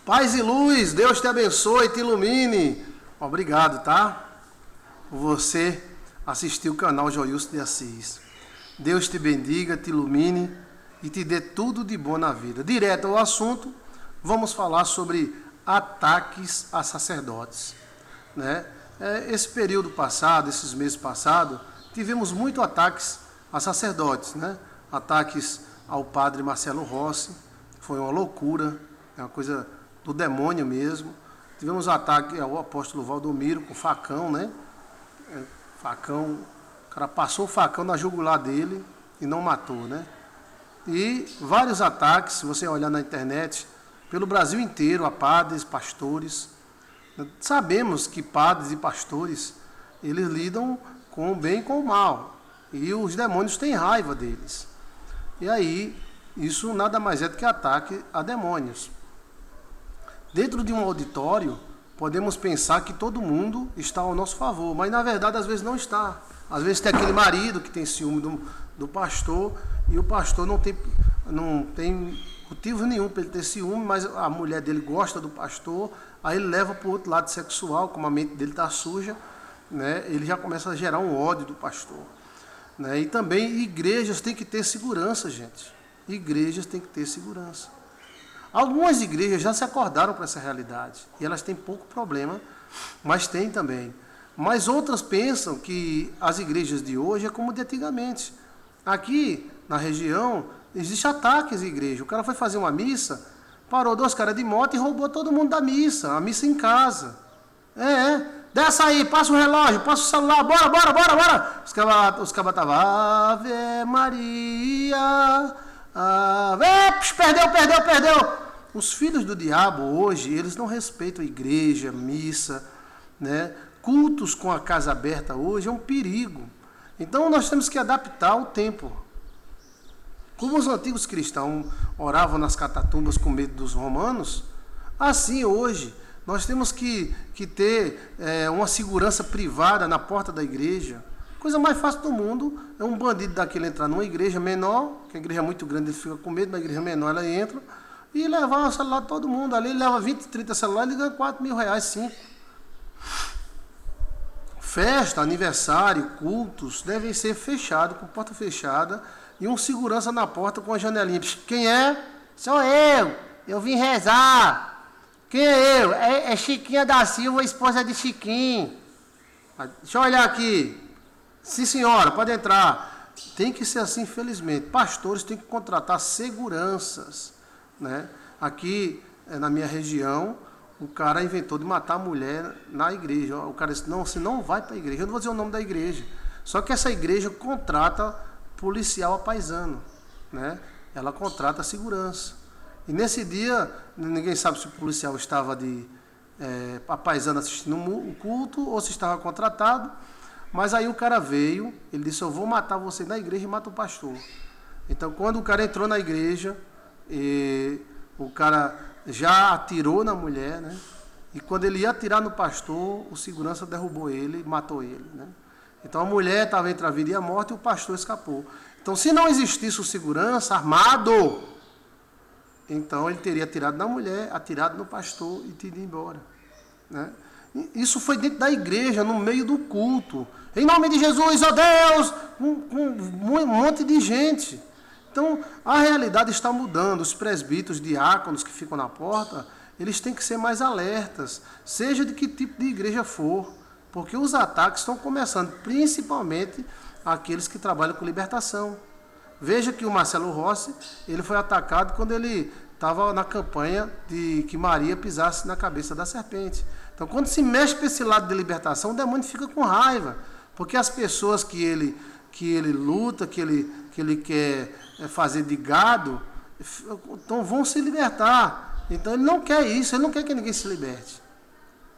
Paz e luz, Deus te abençoe, te ilumine. Obrigado, tá? Por você assistir o canal Joilson de Assis. Deus te bendiga, te ilumine e te dê tudo de bom na vida. Direto ao assunto, vamos falar sobre ataques a sacerdotes, né? Esse período passado, esses meses passados, tivemos muitos ataques a sacerdotes, né? Ataques ao padre Marcelo Rossi, foi uma loucura, é uma coisa do demônio mesmo. Tivemos ataque ao apóstolo Valdomiro com facão, né? Facão, o cara passou o facão na jugular dele e não matou, né? E vários ataques, se você olhar na internet, pelo Brasil inteiro, a padres, pastores. Sabemos que padres e pastores, eles lidam com o bem e com o mal. E os demônios têm raiva deles. E aí, isso nada mais é do que ataque a demônios. Dentro de um auditório, podemos pensar que todo mundo está ao nosso favor, mas na verdade às vezes não está. Às vezes tem aquele marido que tem ciúme do pastor e o pastor não tem motivo nenhum para ele ter ciúme, mas a mulher dele gosta do pastor, aí ele leva para o outro lado sexual, como a mente dele está suja, né? Ele já começa a gerar um ódio do pastor. Né? E também igrejas têm que ter segurança, gente. Igrejas têm que ter segurança. Algumas igrejas já se acordaram para essa realidade e elas têm pouco problema, mas tem também. Mas outras pensam que as igrejas de hoje é como de antigamente. Aqui na região existe ataques à igreja. O cara foi fazer uma missa, parou 2 caras de moto e roubou todo mundo da missa, a missa em casa. Desce aí, passa o relógio, passa o celular, bora. Os cabas estavam, Ave Maria, perdeu. Os filhos do diabo hoje, eles não respeitam a igreja, missa, né? Cultos com a casa aberta hoje é um perigo. Então nós temos que adaptar o tempo. Como os antigos cristãos oravam nas catatumbas com medo dos romanos, assim hoje nós temos que ter uma segurança privada na porta da igreja. A coisa mais fácil do mundo é um bandido daquele entrar numa igreja menor, que a igreja é muito grande, ele fica com medo, na igreja menor ela entra, e levar o celular de todo mundo. Ali ele leva 20, 30 celulares e ganha 4 mil reais, 5. Festa, aniversário, cultos devem ser fechados, com porta fechada, e um segurança na porta com a janelinha. Quem é? Sou eu vim rezar. Quem é eu? É Chiquinha da Silva, esposa de Chiquinho. Deixa eu olhar aqui. Sim, senhora, pode entrar. Tem que ser assim, infelizmente. Pastores têm que contratar seguranças, né? Aqui, na minha região, o cara inventou de matar a mulher na igreja. O cara disse, não, você não vai para a igreja. Eu não vou dizer o nome da igreja. Só que essa igreja contrata policial apaisano, né? Ela contrata segurança. E nesse dia, ninguém sabe se o policial estava apaisando assistindo o culto ou se estava contratado. Mas aí o cara veio, ele disse, eu vou matar você na igreja e mata o pastor. Então, quando o cara entrou na igreja, o cara já atirou na mulher, né? E quando ele ia atirar no pastor, o segurança derrubou ele e matou ele, né? Então a mulher estava entre a vida e a morte e o pastor escapou. Então, se não existisse o segurança armado, então ele teria atirado na mulher, atirado no pastor e ido embora, né? Isso foi dentro da igreja, no meio do culto. Em nome de Jesus, ó Deus! Um monte de gente. Então, a realidade está mudando. Os presbíteros, diáconos que ficam na porta, eles têm que ser mais alertas, seja de que tipo de igreja for, porque os ataques estão começando, principalmente aqueles que trabalham com libertação. Veja que o Marcelo Rossi, ele foi atacado quando ele estava na campanha de que Maria pisasse na cabeça da serpente. Então, quando se mexe para esse lado de libertação, o demônio fica com raiva, porque as pessoas que ele luta, que ele quer fazer de gado, então vão se libertar. Então ele não quer isso, ele não quer que ninguém se liberte.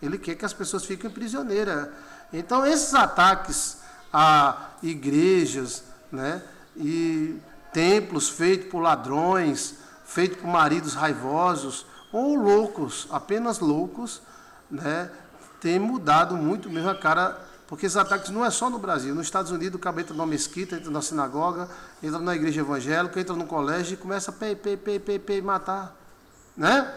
Ele quer que as pessoas fiquem prisioneiras. Então esses ataques a igrejas, né, e templos feitos por ladrões, feitos por maridos raivosos, ou loucos, apenas loucos, né, tem mudado muito mesmo a cara. Porque esses ataques não é só no Brasil. Nos Estados Unidos, o cabo entra numa mesquita, entra na sinagoga, entra na igreja evangélica, entra no colégio e começa a matar. Né?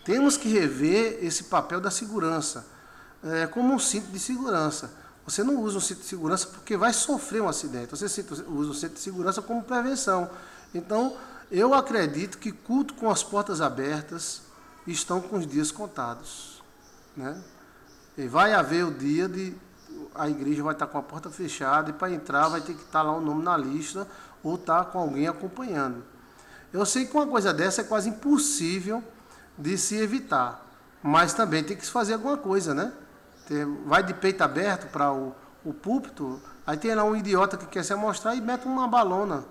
Temos que rever esse papel da segurança, como um cinto de segurança. Você não usa um cinto de segurança porque vai sofrer um acidente. Você usa o cinto de segurança como prevenção. Então, eu acredito que culto com as portas abertas estão com os dias contados, né? E vai haver o dia de a igreja vai estar com a porta fechada e para entrar vai ter que estar lá o nome na lista ou estar com alguém acompanhando. Eu sei que uma coisa dessa é quase impossível de se evitar, mas também tem que se fazer alguma coisa, né? Vai de peito aberto para o púlpito, aí tem lá um idiota que quer se amostrar e mete uma balona,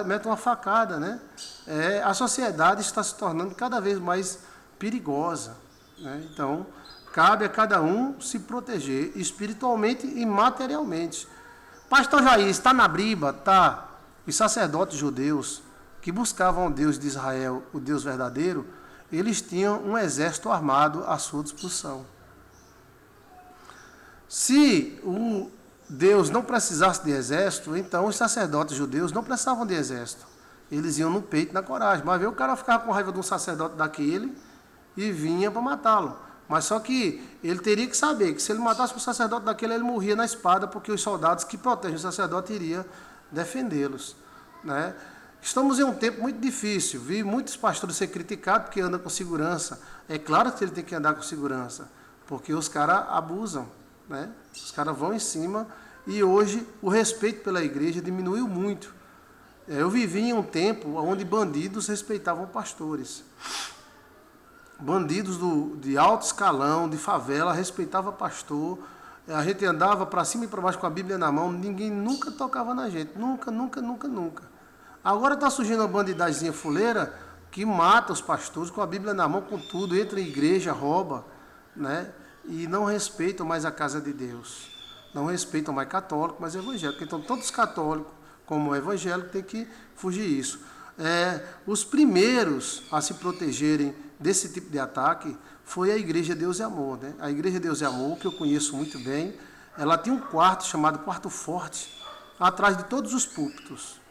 mete uma facada, né? A sociedade está se tornando cada vez mais perigosa, né? Então, cabe a cada um se proteger espiritualmente e materialmente. Pastor Jair, está na Bíblia, tá? Os sacerdotes judeus que buscavam o Deus de Israel, o Deus verdadeiro, eles tinham um exército armado à sua disposição. Se o Deus não precisasse de exército, então os sacerdotes judeus não precisavam de exército. Eles iam no peito, na coragem. Mas veio o cara ficava com raiva de um sacerdote daquele e vinha para matá-lo. Mas só que ele teria que saber que se ele matasse um sacerdote daquele, ele morria na espada, porque os soldados que protegem o sacerdote iriam defendê-los, né? Estamos em um tempo muito difícil. Vi muitos pastores ser criticados porque andam com segurança. É claro que ele tem que andar com segurança, porque os caras abusam, né? Os caras vão em cima e hoje o respeito pela igreja diminuiu muito. Eu vivi em um tempo onde bandidos respeitavam pastores. Bandidos de alto escalão, de favela, respeitava pastor. A gente andava para cima e para baixo com a Bíblia na mão, ninguém nunca tocava na gente. Nunca, nunca, nunca, nunca. Agora está surgindo uma bandidazinha fuleira que mata os pastores com a Bíblia na mão, com tudo, entra em igreja, rouba, né? E não respeitam mais a casa de Deus. Não respeitam mais católico, mas evangélico. Então, todos os católicos, como evangélicos, têm que fugir disso. Os primeiros a se protegerem desse tipo de ataque foi a Igreja Deus e Amor, né? A Igreja Deus e Amor, que eu conheço muito bem, ela tinha um quarto chamado Quarto Forte, atrás de todos os púlpitos.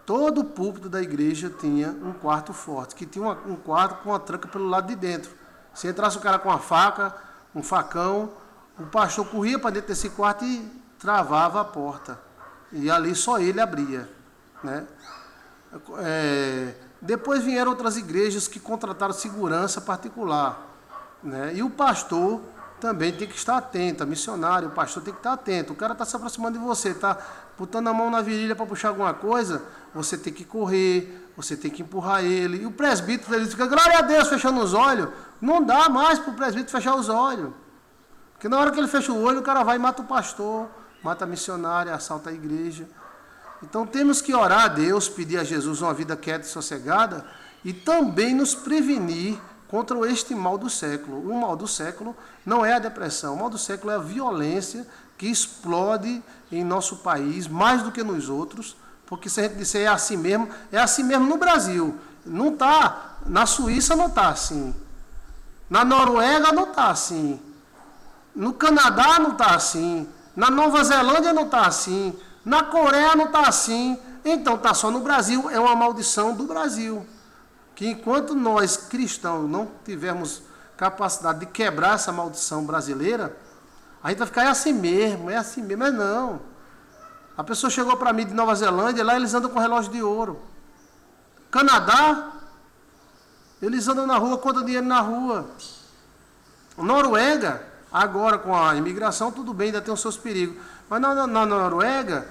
Todo o púlpito da igreja tinha um quarto forte, que tinha um quarto com uma tranca pelo lado de dentro. Se entrasse o cara com uma faca, um facão, o pastor corria para dentro desse quarto e travava a porta. E ali só ele abria, né? Depois vieram outras igrejas que contrataram segurança particular, né? E o pastor também tem que estar atento, a missionário, o pastor tem que estar atento. O cara está se aproximando de você, está botando a mão na virilha para puxar alguma coisa, você tem que correr, você tem que empurrar ele. E o presbítero, ele fica, glória a Deus, fechando os olhos. Não dá mais para o presbítero fechar os olhos. Porque na hora que ele fecha o olho, o cara vai e mata o pastor, mata a missionária, assalta a igreja. Então temos que orar a Deus, pedir a Jesus uma vida quieta e sossegada e também nos prevenir contra este mal do século. O mal do século não é a depressão, o mal do século é a violência que explode em nosso país, mais do que nos outros, porque se a gente disser é assim mesmo no Brasil. Não está, na Suíça não está assim, na Noruega não está assim, no Canadá não está assim, na Nova Zelândia não está assim, na Coreia não está assim, então está só no Brasil, é uma maldição do Brasil. Que enquanto nós, cristãos, não tivermos capacidade de quebrar essa maldição brasileira, a gente vai ficar, é assim mesmo, mas não. A pessoa chegou para mim de Nova Zelândia, lá eles andam com relógio de ouro. Canadá, eles andam na rua, contam dinheiro na rua. Noruega, agora com a imigração, tudo bem, ainda tem os seus perigos. Mas na Noruega,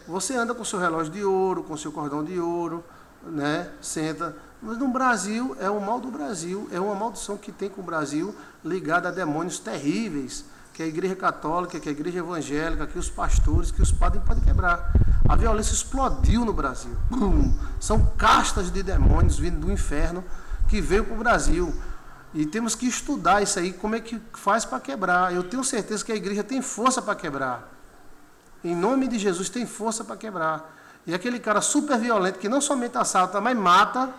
você anda com seu relógio de ouro, com seu cordão de ouro, né? Senta. Mas no Brasil, é o mal do Brasil, é uma maldição que tem com o Brasil ligada a demônios terríveis, que a igreja católica, que a igreja evangélica, que os pastores, que os padres podem quebrar. A violência explodiu no Brasil. São castas de demônios vindo do inferno que veio para o Brasil. E temos que estudar isso aí, como é que faz para quebrar. Eu tenho certeza que a igreja tem força para quebrar. Em nome de Jesus, tem força para quebrar. E aquele cara super violento, que não somente assalta, mas mata,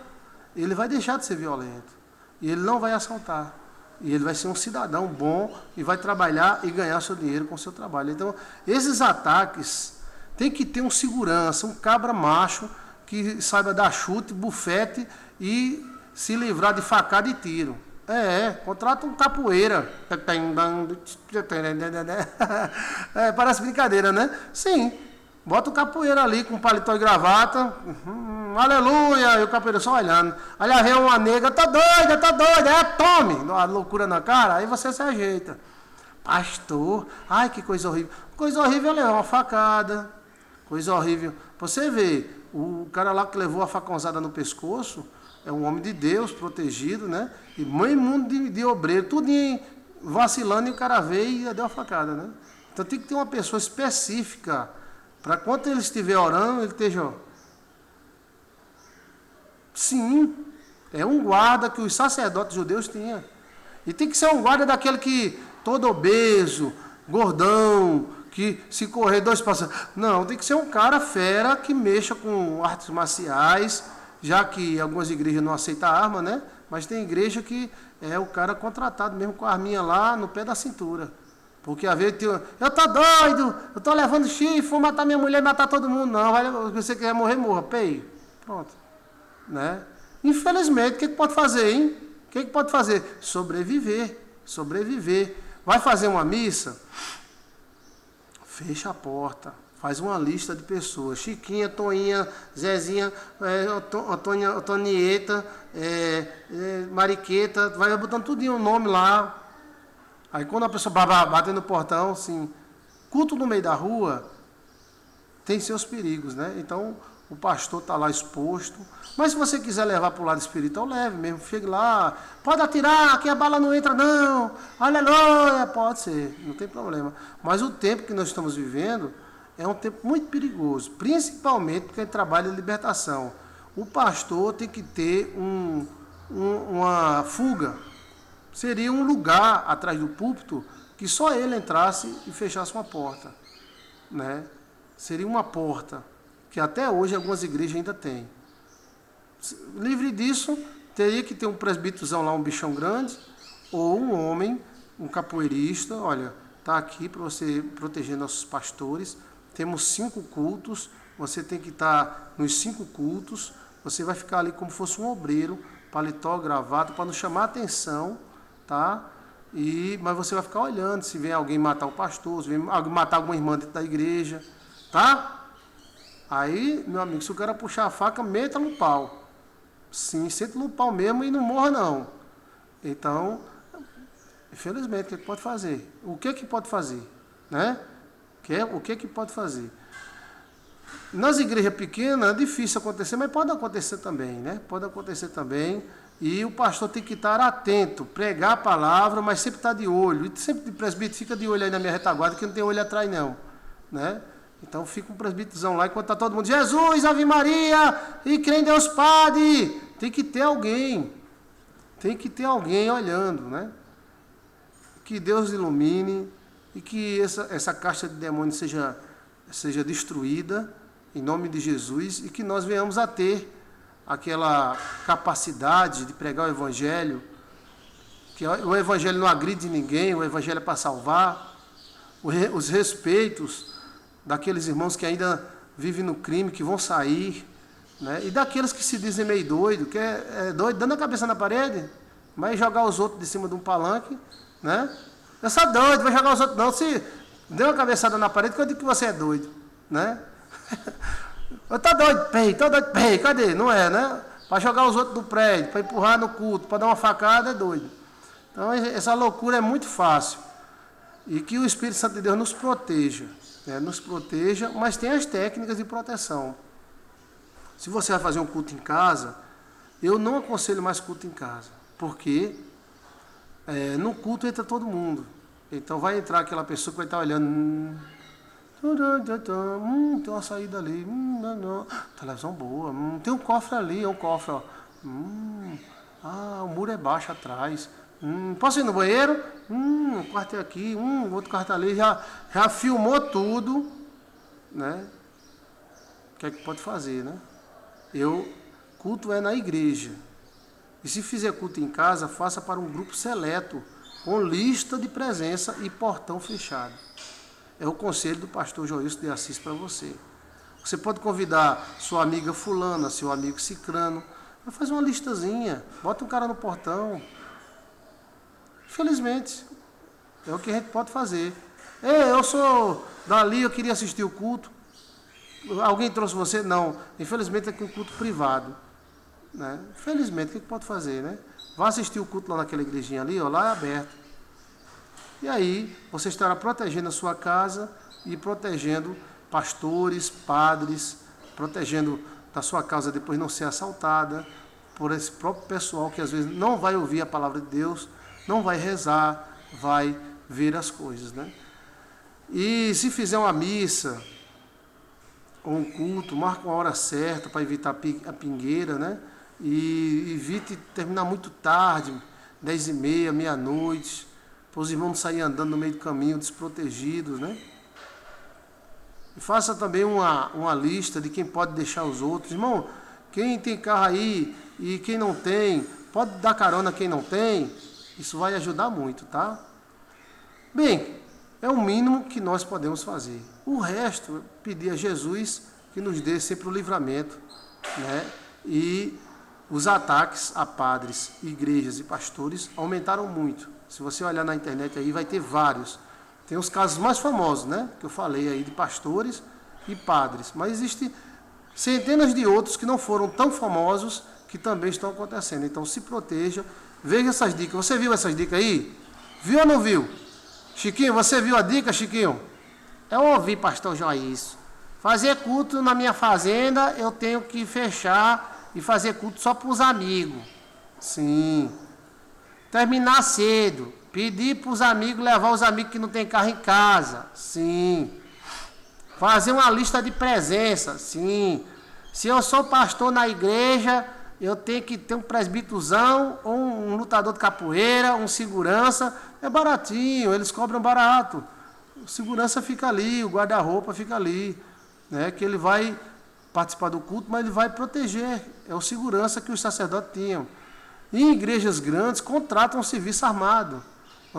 ele vai deixar de ser violento. E ele não vai assaltar. E ele vai ser um cidadão bom e vai trabalhar e ganhar seu dinheiro com o seu trabalho. Então, esses ataques, tem que ter um segurança, um cabra macho, que saiba dar chute, bufete e se livrar de facada e tiro. Contrata um capoeira. Parece brincadeira, né? Sim. Bota o capoeira ali com paletó e gravata. Aleluia! E o capoeira só olhando. Olha, vem uma nega, tá doida. Tome! Uma loucura na cara, aí você se ajeita. Pastor, ai que coisa horrível. Coisa horrível é levar uma facada. Coisa horrível. Você vê, o cara lá que levou a facãozada no pescoço é um homem de Deus, protegido, né? E meio mundo de obreiro, tudo vacilando, e o cara veio e deu a facada, né? Então tem que ter uma pessoa específica para quando ele estiver orando, ele esteja... Sim, é um guarda que os sacerdotes judeus tinham. E tem que ser um guarda daquele que todo obeso, gordão, que se correr 2 passos... Não, tem que ser um cara fera que mexa com artes marciais, já que algumas igrejas não aceitam arma, né? Mas tem igreja que é o cara contratado mesmo com a arminha lá no pé da cintura. Porque às vezes eu tô doido, eu tô levando chifre, vou matar minha mulher e matar todo mundo. Não, você quer morrer, morra. Pei. Pronto. Né? Infelizmente, o que pode fazer, hein? O que pode fazer? Sobreviver. Vai fazer uma missa? Fecha a porta. Faz uma lista de pessoas. Chiquinha, Toinha, Zezinha, Antonieta, Mariqueta. Vai botando tudo em um nome lá. Aí quando a pessoa bate no portão, assim, culto no meio da rua tem seus perigos, né? Então o pastor está lá exposto. Mas se você quiser levar para o lado espiritual, leve mesmo. Chegue lá, pode atirar, que a bala não entra não. Aleluia, pode ser, não tem problema. Mas o tempo que nós estamos vivendo é um tempo muito perigoso, principalmente porque ele trabalha em libertação. O pastor tem que ter uma fuga. Seria um lugar atrás do púlpito que só ele entrasse e fechasse uma porta, né? Seria uma porta que até hoje algumas igrejas ainda têm. Livre disso, teria que ter um presbítero lá, um bichão grande, ou um homem, um capoeirista. Olha, está aqui para você proteger nossos pastores. Temos 5 cultos, você tem que estar nos 5 cultos. Você vai ficar ali como fosse um obreiro, paletó, gravata, para não chamar a atenção. Tá? Mas você vai ficar olhando se vem alguém matar o pastor, se vem alguém matar alguma irmã dentro da igreja, tá? Aí, meu amigo, se o cara puxar a faca, meta no pau. Sim, senta no pau mesmo e não morra não. Então, infelizmente, o que pode fazer? O que pode fazer? Né? O que pode fazer? Nas igrejas pequenas é difícil acontecer, mas pode acontecer também, né? Pode acontecer também. E o pastor tem que estar atento, pregar a palavra, mas sempre estar de olho. E sempre de presbítero, fica de olho aí na minha retaguarda, que não tem olho atrás não. Né? Então fica um presbítero lá, enquanto está todo mundo, Jesus, Ave Maria, e crê em Deus Padre. Tem que ter alguém olhando, né? Que Deus ilumine e que essa caixa de demônios seja destruída, em nome de Jesus, e que nós venhamos a ter aquela capacidade de pregar o Evangelho, que o Evangelho não agride ninguém, o Evangelho é para salvar, os respeitos daqueles irmãos que ainda vivem no crime, que vão sair, né? E daqueles que se dizem meio doido, que é doido, dando a cabeça na parede, vai jogar os outros de cima de um palanque, né? Eu sou doido, vai jogar os outros, não, se deu uma cabeçada na parede, que eu digo que você é doido, né? Eu tô doido, pei, cadê? Não é, né? Para jogar os outros do prédio, para empurrar no culto, para dar uma facada, é doido. Então, essa loucura é muito fácil. E que o Espírito Santo de Deus nos proteja, né? Nos proteja, mas tem as técnicas de proteção. Se você vai fazer um culto em casa, eu não aconselho mais culto em casa, porque no culto entra todo mundo. Então, vai entrar aquela pessoa que vai estar olhando... tem uma saída ali, televisão boa, tem um cofre ali, é um cofre, ó. O muro é baixo atrás, posso ir no banheiro? Um quarto é aqui, outro quarto ali, já filmou tudo, né? O que é que pode fazer, né? Culto é na igreja, e se fizer culto em casa, faça para um grupo seleto, com lista de presença e portão fechado. É o conselho do pastor Joilson de Assis para você. Você pode convidar sua amiga fulana, seu amigo cicrano, Mas faz uma listazinha, bota um cara no portão. Infelizmente, é o que a gente pode fazer. Ei, eu sou dali, eu queria assistir o culto. Alguém trouxe você? Não. Infelizmente é um culto privado. Né? Infelizmente, o que pode fazer, né? Vá assistir o culto lá naquela igrejinha ali, ó, lá é aberto. E aí, você estará protegendo a sua casa e protegendo pastores, padres, protegendo da sua casa depois não ser assaltada por esse próprio pessoal que às vezes não vai ouvir a palavra de Deus, não vai rezar, vai ver as coisas, né? E se fizer uma missa ou um culto, marca uma hora certa para evitar a pingueira, né? E evite terminar muito tarde, 10h30, meia-noite, para os irmãos não saírem andando no meio do caminho desprotegidos, né? E faça também uma lista de quem pode deixar os outros. Irmão, quem tem carro aí e quem não tem, pode dar carona a quem não tem, isso vai ajudar muito, tá? Bem, é o mínimo que nós podemos fazer. O resto, pedir a Jesus que nos dê sempre o livramento, né? E os ataques a padres, igrejas e pastores aumentaram muito. Se você olhar na internet aí, vai ter vários. Tem os casos mais famosos, né? Que eu falei aí de pastores e padres. Mas existem centenas de outros que não foram tão famosos que também estão acontecendo. Então se proteja, veja essas dicas. Você viu essas dicas aí? Viu ou não viu? Chiquinho, você viu a dica, Chiquinho? Eu ouvi, pastor Joís. Fazer culto na minha fazenda, eu tenho que fechar e fazer culto só para os amigos. Sim. Terminar cedo. Pedir para os amigos levar os amigos que não tem carro em casa. Sim. Fazer uma lista de presença. Sim. Se eu sou pastor na igreja, eu tenho que ter um presbítozão, ou um lutador de capoeira, um segurança. É baratinho, eles cobram barato. O segurança fica ali, o guarda-roupa fica ali. Né? Que ele vai participar do culto, mas ele vai proteger. É o segurança que os sacerdotes tinham. Em igrejas grandes, contratam um serviço armado.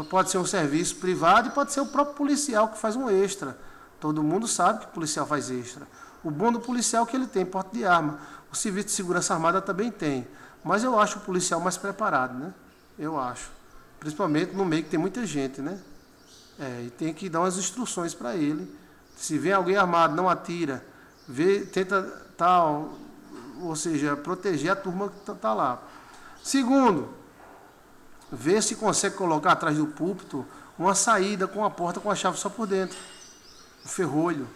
Pode ser um serviço privado e pode ser o próprio policial que faz um extra. Todo mundo sabe que o policial faz extra. O bom do policial é que ele tem porte de arma. O serviço de segurança armada também tem. Mas eu acho o policial mais preparado, né? Eu acho. Principalmente no meio que tem muita gente, né? E tem que dar umas instruções para ele. Se vem alguém armado, não atira. Tenta tal, ou seja, proteger a turma que está lá. Segundo, vê se consegue colocar atrás do púlpito uma saída com a porta com a chave só por dentro. O ferrolho.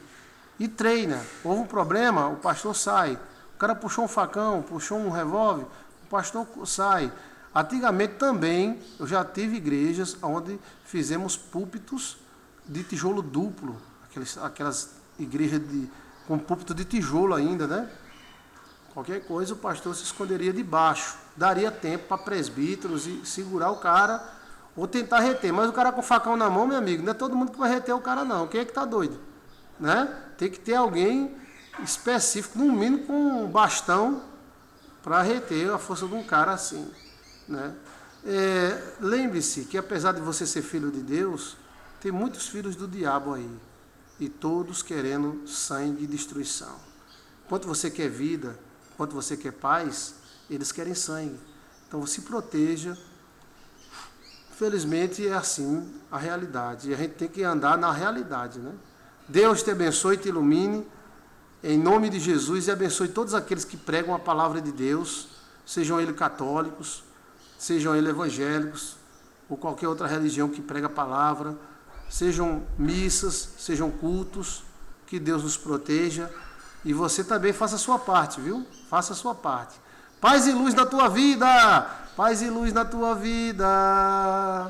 E treina. Houve um problema, o pastor sai. O cara puxou um facão, puxou um revólver, o pastor sai. Antigamente também, eu já tive igrejas onde fizemos púlpitos de tijolo duplo. Aquelas igrejas com púlpito de tijolo ainda, né? Qualquer coisa o pastor se esconderia debaixo. Daria tempo para presbíteros e segurar o cara ou tentar reter. Mas o cara com o facão na mão, meu amigo, não é todo mundo que vai reter o cara não. Quem é que está doido? Né? Tem que ter alguém específico, no mínimo com um bastão, para reter a força de um cara assim. Né? Lembre-se que apesar de você ser filho de Deus, tem muitos filhos do diabo aí. E todos querendo sangue e destruição. Enquanto você quer vida, enquanto você quer paz, eles querem sangue. Então se proteja. Felizmente é assim a realidade. E a gente tem que andar na realidade, né? Deus te abençoe e te ilumine. Em nome de Jesus, e abençoe todos aqueles que pregam a palavra de Deus, sejam eles católicos, sejam eles evangélicos, ou qualquer outra religião que prega a palavra, sejam missas, sejam cultos, que Deus nos proteja. E você também faça a sua parte, viu? Faça a sua parte. Paz e luz na tua vida! Paz e luz na tua vida!